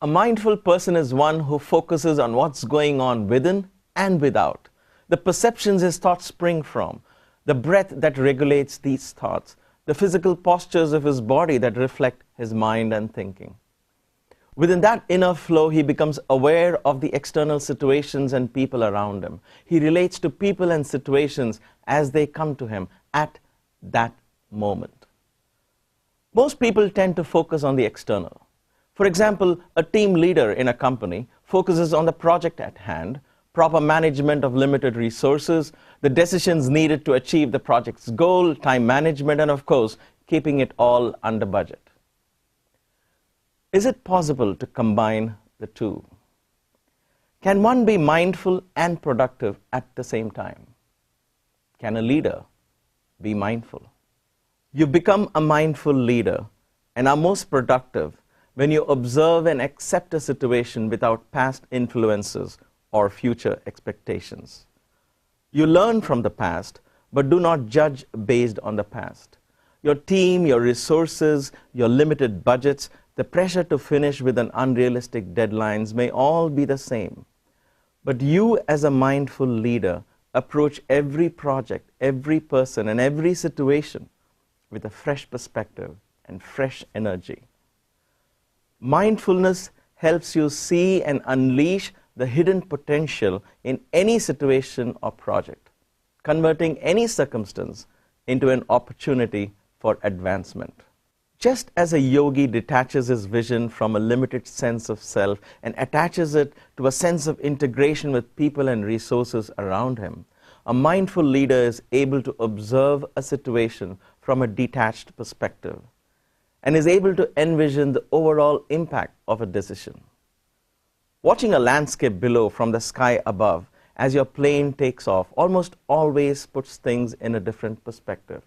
A mindful person is one who focuses on what's going on within and without, the perceptions his thoughts spring from, the breath that regulates these thoughts, the physical postures of his body that reflect his mind and thinking. Within that inner flow, he becomes aware of the external situations and people around him. He relates to people and situations as they come to him at that moment. Most people tend to focus on the external. For example, a team leader in a company focuses on the project at hand, proper management of limited resources, the decisions needed to achieve the project's goal, time management, and of course, keeping it all under budget. Is it possible to combine the two? Can one be mindful and productive at the same time? Can a leader be mindful? You become a mindful leader and are most productive when you observe and accept a situation without past influences or future expectations. You learn from the past, but do not judge based on the past. Your team, your resources, your limited budgets, the pressure to finish within unrealistic deadlines may all be the same. But you, as a mindful leader, approach every project, every person, and every situation with a fresh perspective and fresh energy. Mindfulness helps you see and unleash the hidden potential in any situation or project, converting any circumstance into an opportunity for advancement. Just as a yogi detaches his vision from a limited sense of self and attaches it to a sense of integration with people and resources around him, a mindful leader is able to observe a situation from a detached perspective and is able to envision the overall impact of a decision. Watching a landscape below from the sky above as your plane takes off almost always puts things in a different perspective.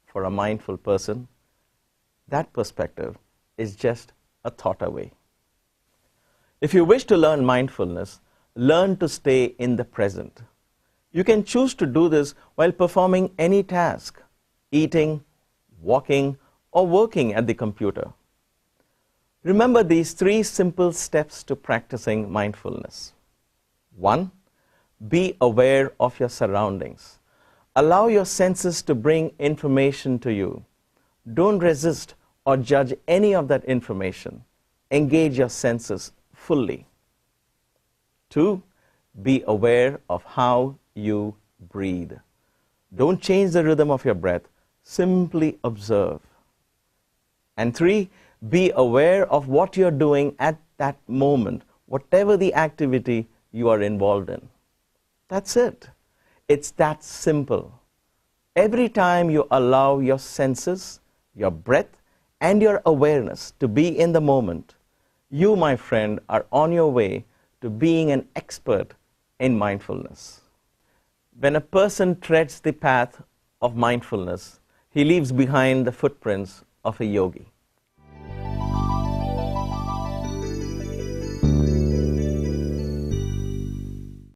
For a mindful person, that perspective is just a thought away. If you wish to learn mindfulness, learn to stay in the present. You can choose to do this while performing any task, eating, walking, or working at the computer. Remember these 3 simple steps to practicing mindfulness. 1. Be aware of your surroundings. Allow your senses to bring information to you. Don't resist or judge any of that information. Engage your senses fully. 2. Be aware of how you breathe. Don't change the rhythm of your breath. Simply observe. And 3. Be aware of what you're doing at that moment, whatever the activity you are involved in. That's it. It's that simple. Every time you allow your senses, your breath, and your awareness to be in the moment, you, my friend, are on your way to being an expert in mindfulness. When a person treads the path of mindfulness, he leaves behind the footprints of a yogi.